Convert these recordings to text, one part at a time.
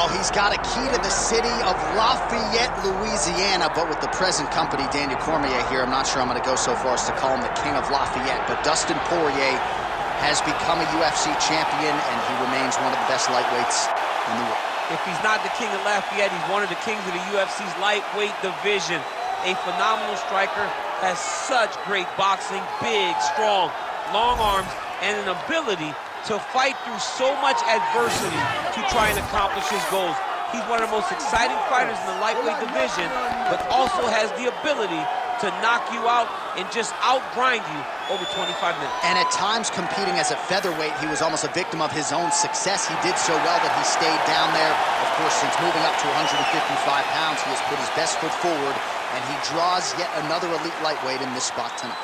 Well, he's got a key to the city of Lafayette, Louisiana, but with the present company, Daniel Cormier here, I'm not sure I'm going to go so far as to call him the king of Lafayette, but Dustin Poirier has become a UFC champion, and he remains one of the best lightweights in the world. If he's not the king of Lafayette, he's one of the kings of the UFC's lightweight division. A phenomenal striker, has such great boxing, big, strong, long arms, and an ability to fight through so much adversity to try and accomplish his goals. He's one of the most exciting fighters in the lightweight division, but also has the ability to knock you out and just out-grind you over 25 minutes. And at times, competing as a featherweight, he was almost a victim of his own success. He did so well that he stayed down there. Of course, since moving up to 155 pounds, he has put his best foot forward, and he draws yet another elite lightweight in this spot tonight.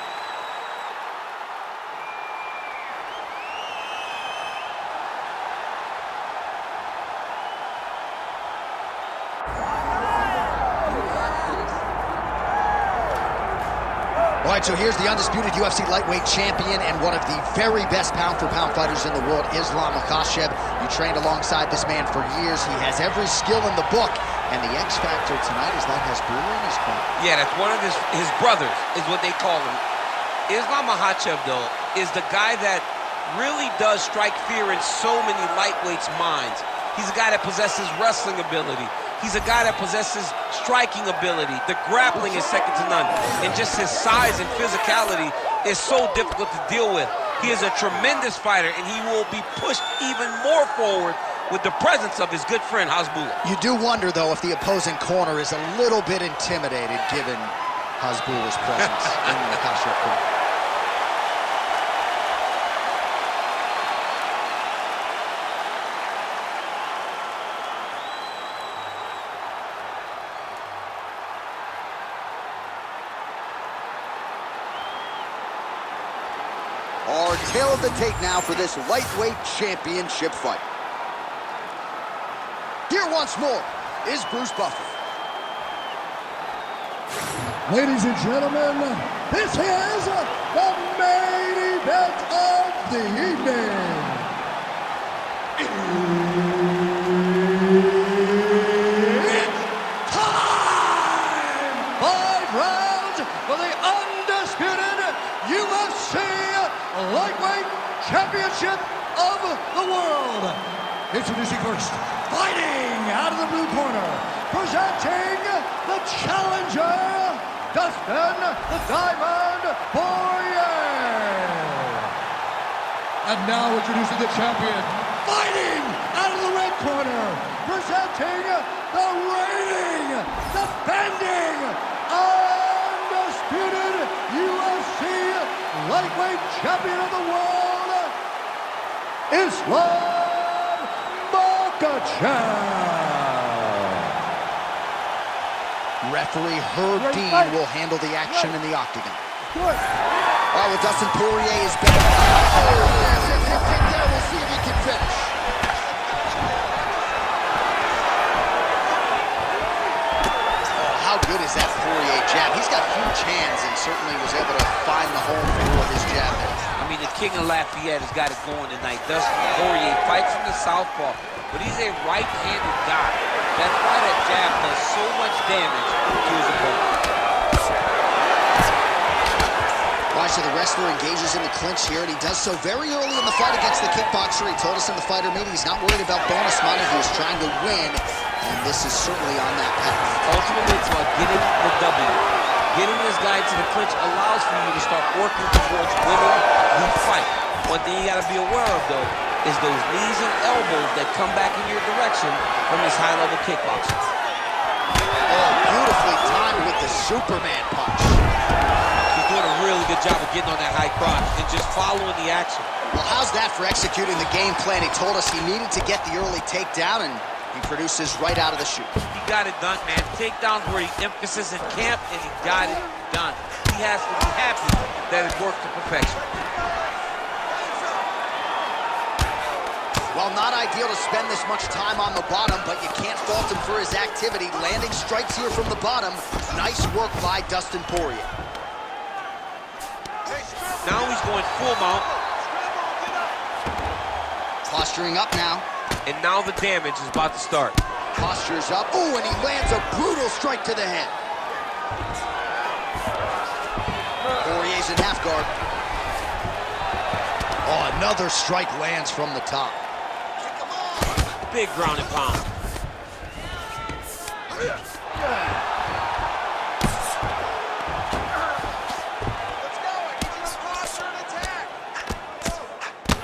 All right, so here's the undisputed UFC lightweight champion and one of the very best pound-for-pound fighters in the world, Islam Makhachev. You trained alongside this man for years. He has every skill in the book, and the X factor tonight is that Hasbulla in his corner. Yeah, that's one of his brothers, is what they call him. Islam Makhachev, though, is the guy that really does strike fear in so many lightweights' minds. He's a guy that possesses wrestling ability. He's a guy that possesses striking ability. The grappling is second to none. And just his size and physicality is so difficult to deal with. He is a tremendous fighter, and he will be pushed even more forward with the presence of his good friend, Hasbulla. You do wonder, though, if the opposing corner is a little bit intimidated given Hasbulla's presence in the Makhachev corner. Our tail of the tape now for this lightweight championship fight. Here once more is Bruce Buffer. Ladies and gentlemen, this is the main event of the evening. It's time! 5 rounds for the undisputed UFC Lightweight Championship of the world. Introducing first, fighting out of the blue corner, presenting the challenger, Dustin the Diamond Poirier. And now introducing the champion, fighting out of the red corner, presenting the reigning, defending, undisputed UFC lightweight champion of the world, Islam Makhachev. Referee Herb Dean will handle the action in the octagon. All right, well, Dustin Poirier is back. Oh, there's a hip kick there. We'll see if he can finish. Oh, how good is that Poirier jab? He's got huge hands and certainly was able to find the home for his jab there. I mean, the king of Lafayette has got it going tonight. Dustin Poirier fights from the southpaw, but he's a right-handed guy. That's why that jab does so much damage to his opponent. All right, so the wrestler engages in the clinch here, and he does so very early in the fight against the kickboxer. He told us in the fighter meeting he's not worried about bonus money. He is trying to win, and this is certainly on that path. Ultimately, it's about getting the W. Getting this guy to the clinch allows for you to start working towards winning the fight. One thing you got to be aware of, though, is those knees and elbows that come back in your direction from this high-level kickboxing. Oh, beautifully timed with the Superman punch. He's doing a really good job of getting on that high crotch and just following the action. Well, how's that for executing the game plan? He told us he needed to get the early takedown, and he produces right out of the chute. He got it done, man. Takedowns were the emphasis in camp, and he got it done. He has to be happy that it worked to perfection. Well, not ideal to spend this much time on the bottom, but you can't fault him for his activity. Landing strikes here from the bottom. Nice work by Dustin Poirier. Now he's going full mount. Posturing up now. And now the damage is about to start. Postures up. Ooh, and he lands a brutal strike to the head. Poirier's in half guard. Oh, another strike lands from the top. Big ground and pound.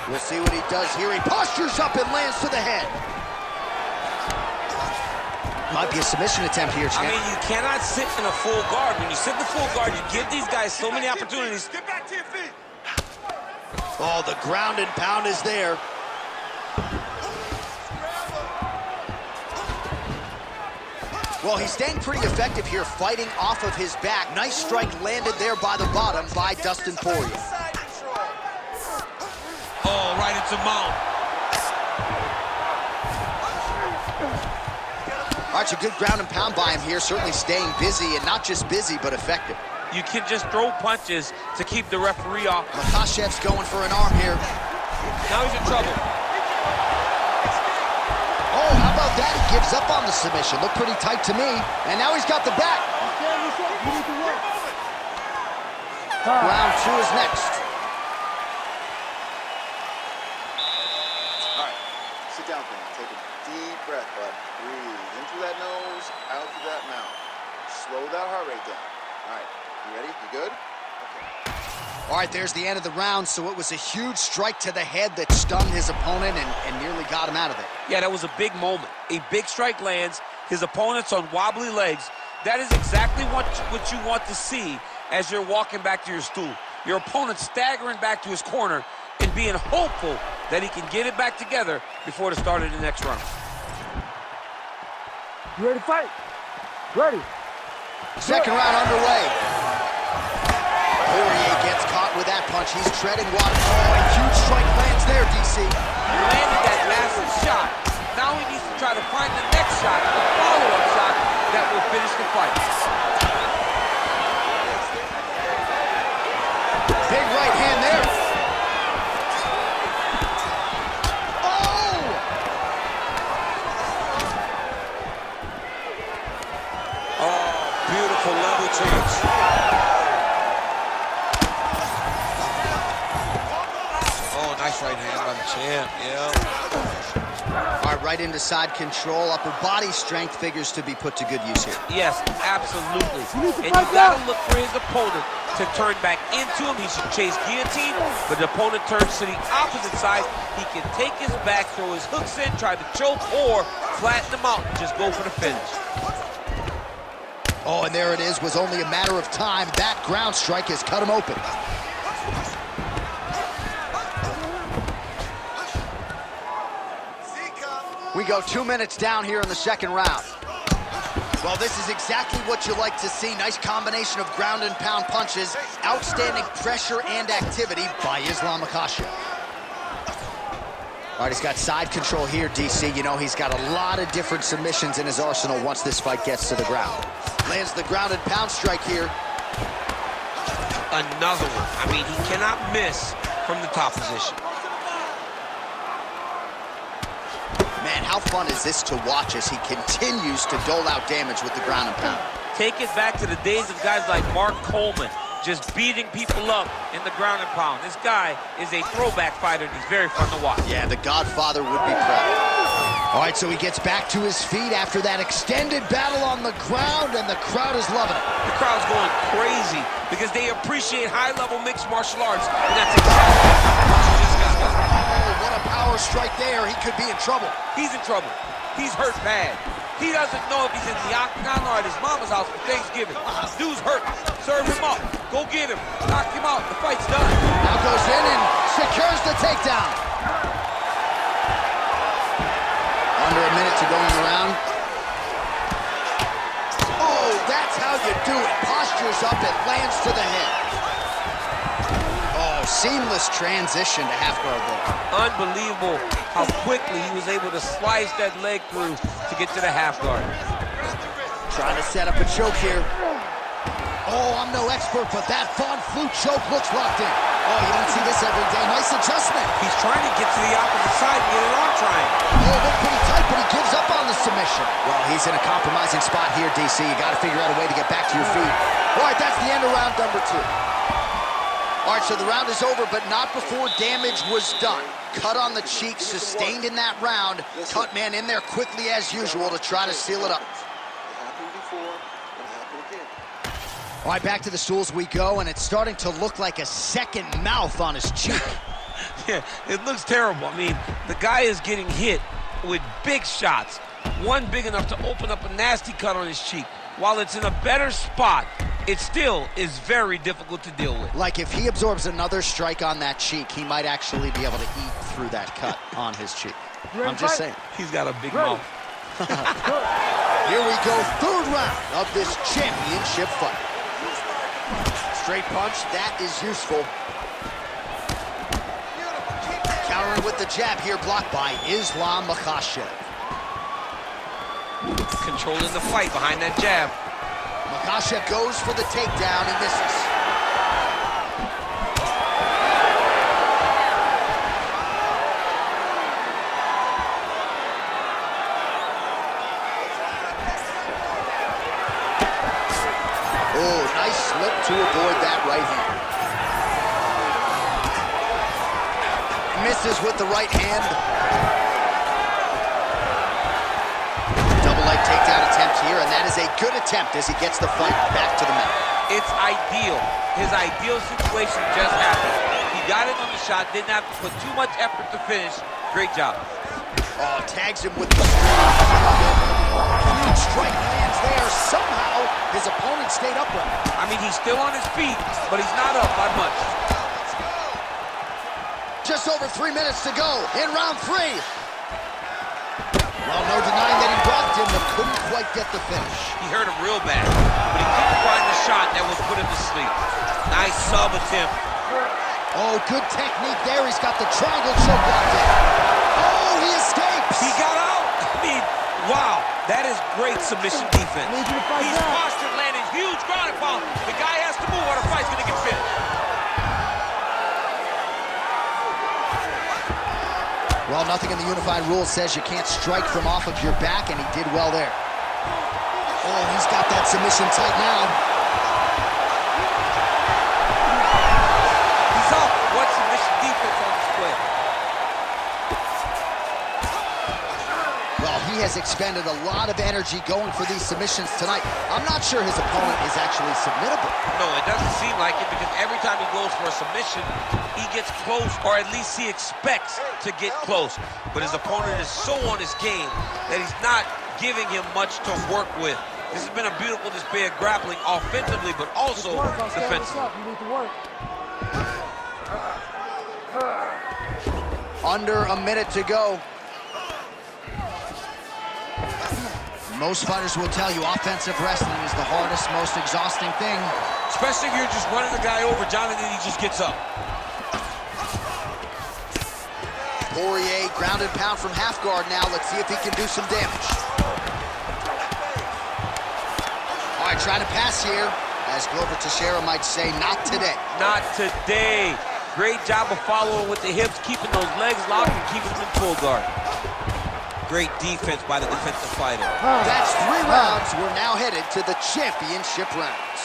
We'll see what he does here. He postures up and lands to the head. Might be a submission attempt here, champ. I mean, you cannot sit in a full guard. When you sit in the full guard, you give these guys so many opportunities. Get back to your feet. Oh, the ground and pound is there. Well, he's staying pretty effective here, fighting off of his back. Nice strike landed there by the bottom by Dustin Poirier. Oh, right into mount. All right, so good ground and pound by him here, certainly staying busy, and not just busy, but effective. You can just throw punches to keep the referee off. Makhachev's going for an arm here. Now he's in trouble. Oh, how about that? He gives up on the submission. Looked pretty tight to me. And now he's got the back. Round 2 is next. All right, sit down, man. Take a deep breath, bud. Breathe in through that nose, out through that mouth. Slow that heart rate down. All right, you ready? You good? Okay. All right, there's the end of the round. So it was a huge strike to the head that stunned his opponent and nearly got him out of it. Yeah, that was a big moment. A big strike lands. His opponent's on wobbly legs. That is exactly what you want to see as you're walking back to your stool. Your opponent staggering back to his corner and being hopeful that he can get it back together before the start of the next round. You ready to fight? Ready. Second round underway. Poirier gets caught with that punch. He's treading water. Oh, a huge strike lands there, DC. He landed that massive shot. Now he needs to try to find the next shot, the follow-up shot that will finish the fight. Big right hand there. Oh! Oh, beautiful level change. Oh, nice right hand by the champ, yeah. All right, right into side control. Upper body strength figures to be put to good use here. Yes, absolutely. And you gotta look for his opponent to turn back into him. He should chase guillotine, but the opponent turns to the opposite side. He can take his back, throw his hooks in, try to choke, or flatten him out and just go for the finish. Oh, and there it is. Was only a matter of time. That ground strike has cut him open. We go 2 minutes down here in the second round. Well, this is exactly what you like to see. Nice combination of ground and pound punches. Outstanding pressure and activity by Islam Makhachev. All right, he's got side control here, DC. You know, he's got a lot of different submissions in his arsenal once this fight gets to the ground. Lands the ground and pound strike here. Another one. I mean, he cannot miss from the top position. Man, how fun is this to watch as he continues to dole out damage with the ground and pound? Take it back to the days of guys like Mark Coleman, just beating people up in the ground and pound. This guy is a throwback fighter, and he's very fun to watch. Yeah, the Godfather would be proud. All right, so he gets back to his feet after that extended battle on the ground, and the crowd is loving it. The crowd's going crazy because they appreciate high-level mixed martial arts, and that's exactly what this guy does. Oh, what a power strike there. He could be in trouble. He's in trouble. He's hurt bad. He doesn't know if he's in the octagon or at his mama's house for Thanksgiving. Dude's hurt. Serve him up. Go get him. Knock him out. The fight's done. Now goes in and secures the takedown. Under a minute to go in the round. Oh, that's how you do it. Postures up and lands to the head. Oh, seamless transition to half guard there. Unbelievable how quickly he was able to slice that leg through to get to the half guard. Trying to set up a choke here. Oh, I'm no expert, but that Von Flute choke looks locked in. Oh, you don't see this every day. Nice adjustment. He's trying to get to the opposite side and get an arm triangle. Oh, looked pretty tight, but he gives up on the submission. He's in a compromising spot here, DC. You got to figure out a way to get back to your feet. All right, that's the end of round number 2. All right, so the round is over, but not before damage was done. Cut on the cheek, sustained in that round. Cut man in there quickly as usual to try to seal it up. It happened before, it happened again. All right, back to the stools we go, and it's starting to look like a second mouth on his cheek. Yeah, it looks terrible. I mean, the guy is getting hit with big shots. One big enough to open up a nasty cut on his cheek. While it's in a better spot, it still is very difficult to deal with. Like if he absorbs another strike on that cheek, he might actually be able to eat through that cut on his cheek. I'm just saying. He's got a big mouth. Here we go, third round of this championship fight. Straight punch, that is useful. Countering with the jab here, blocked by Islam Makhachev. Controlling the fight behind that jab. Makhachev goes for the takedown, he misses. Oh, nice slip to avoid that right hand. Misses with the right hand. Double leg takedown attempt here, and that is a good attempt as he gets the fight back to the mat. It's ideal. His ideal situation just happened. He got it on the shot, didn't have to put too much effort to finish. Great job. Oh, tags him with the huge strike lands there. Somehow, his opponent stayed upright. I mean, he's still on his feet, but he's not up by much. Just over 3 minutes to go in round 3. Well, no denying that he blocked him, but couldn't quite get the finish. He hurt him real bad, but he couldn't find the shot that would put him to sleep. Nice sub attempt. Oh, good technique there. He's got the triangle choke locked in. Oh, he escapes. He got out. I mean, wow, that is great submission defense. He's postured, landing huge ground and pound. The guy has to move or the fight's gonna get finished. Well, nothing in the unified rules says you can't strike from off of your back, and he did well there. Oh, he's got that submission tight now. He's up. What submission defense on display? Well, he has expended a lot of energy going for these submissions tonight. I'm not sure his opponent is actually submittable. No, it doesn't seem like it, because every time he goes for a submission, he gets close, or at least he expects to get close. But his opponent is so on his game that he's not giving him much to work with. This has been a beautiful display of grappling offensively, but also defensively. You need to work. Under a minute to go. Most fighters will tell you offensive wrestling is the hardest, most exhausting thing. Especially if you're just running the guy over, Jonathan, he just gets up. Poirier, ground and pound from half guard now. Let's see if he can do some damage. All right, trying to pass here. As Glover Teixeira might say, not today. Not today. Great job of following with the hips, keeping those legs locked and keeping them in full guard. Great defense by the defensive fighter. That's 3 rounds. We're now headed to the championship rounds.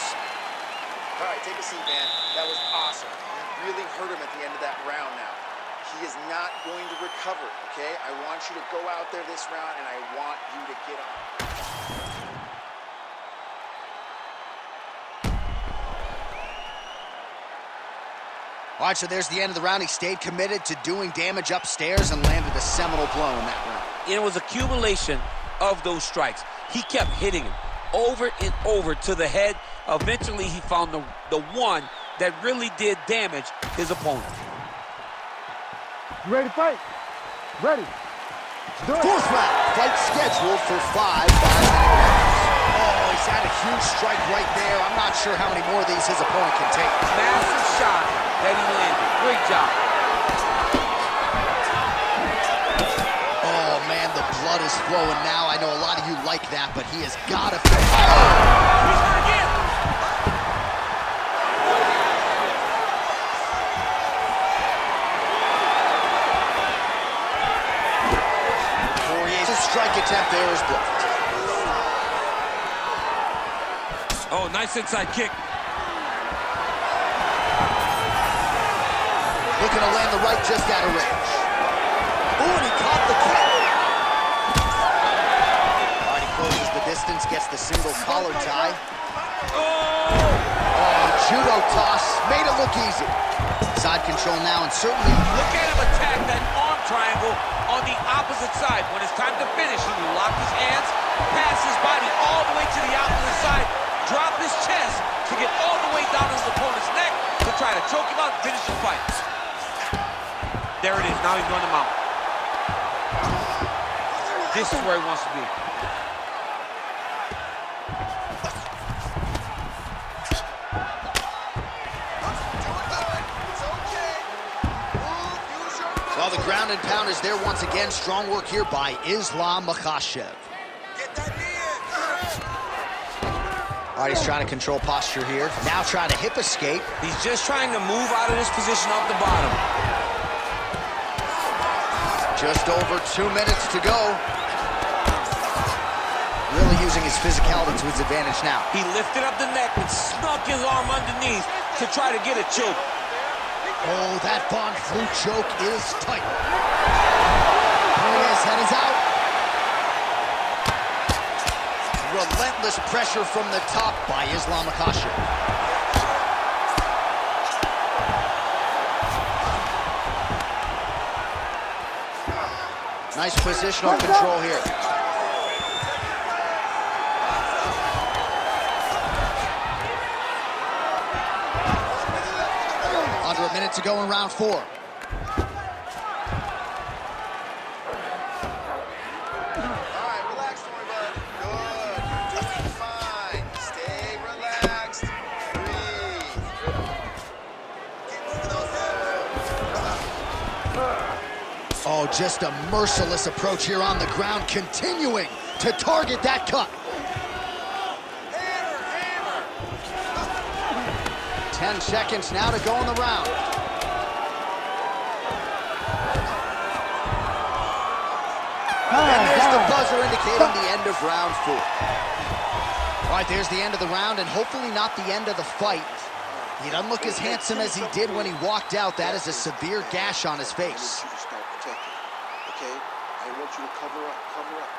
All right, take a seat, man. That was awesome. You really hurt him at the end of that round now. He is not going to recover, okay? I want you to go out there this round, and I want you to get on. All right, so there's the end of the round. He stayed committed to doing damage upstairs and landed a seminal blow in that round. It was accumulation of those strikes. He kept hitting him over and over to the head. Eventually, he found the one that really did damage his opponent. You ready to fight? Ready. Do it. 4th round, fight scheduled for 5 5-minute rounds. Oh, he's had a huge strike right there. I'm not sure how many more of these his opponent can take. Massive shot that he landed. Great job. Oh, man, the blood is flowing now. I know a lot of you like that, but he has got to finish. Oh! He's hurt again. Poirier's strike attempt there is blocked. Oh, nice inside kick. Looking to land the right just out of range. Ooh, and he caught the kick. All right, he closes the distance, gets the single collar tie. Oh, judo toss. Made it look easy. Side control now, and certainly... Look at him attack that arm triangle on the opposite side. When it's time to finish, he will lock his hands, pass his body all the way to the opposite side, drop his chest to get all the way down to his opponent's neck to try to choke him out and finish the fight. There it is. Now he's running him out. This is where he wants to be. Well, the ground and pound is there once again. Strong work here by Islam Makhachev. All right, he's trying to control posture here. Now trying to hip escape. He's just trying to move out of this position off the bottom. Just over 2 minutes to go. Really using his physicality to his advantage now. He lifted up the neck and snuck his arm underneath to try to get a choke. Oh, that Von Flue choke is tight. Poirier's head is out. Relentless pressure from the top by Islam Makhachev. Nice positional control here. Under a minute to go in round 4. All right, relax for me, bud. Good. You're doing fine. Stay relaxed. Breathe. Keep moving those hips. Oh, just a merciless approach here on the ground, continuing to target that cut. Hammer, hammer. 10 seconds now to go in the round. And there's the buzzer indicating the end of round 4. All right, there's the end of the round, and hopefully not the end of the fight. He doesn't look as handsome as he did when he walked out. That is a severe gash on his face. I want you to start protecting, okay? I want you to cover up, cover up.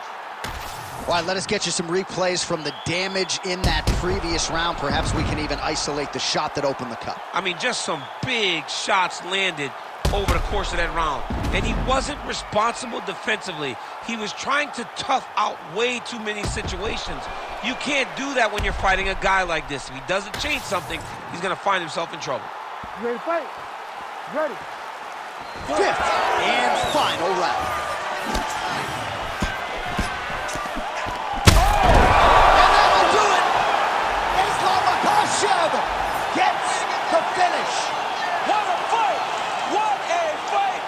All right, let us get you some replays from the damage in that previous round. Perhaps we can even isolate the shot that opened the cut. I mean, just some big shots landed over the course of that round. And he wasn't responsible defensively. He was trying to tough out way too many situations. You can't do that when you're fighting a guy like this. If he doesn't change something, he's going to find himself in trouble. You ready to fight? Ready. 5th and final round. And that'll do it. Islam Makhachev gets the finish. What a fight! What a fight!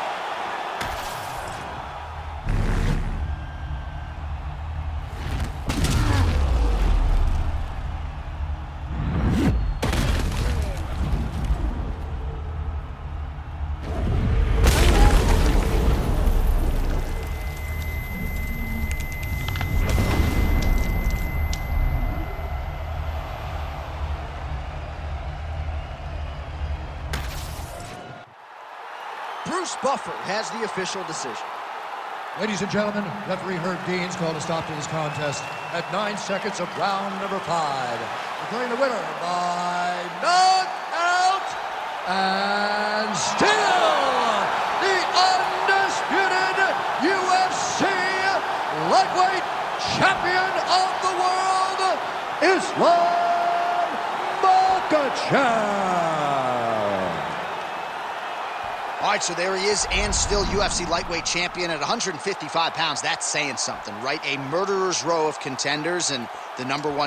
Bruce Buffer has the official decision. Ladies and gentlemen, referee Herb Dean's called a stop to this contest at 9 seconds of round number 5. Declaring the winner by knockout and still the undisputed UFC lightweight champion of the world, Islam Makhachev. All right, so there he is, and still UFC lightweight champion at 155 pounds. That's saying something, right? A murderer's row of contenders and the #1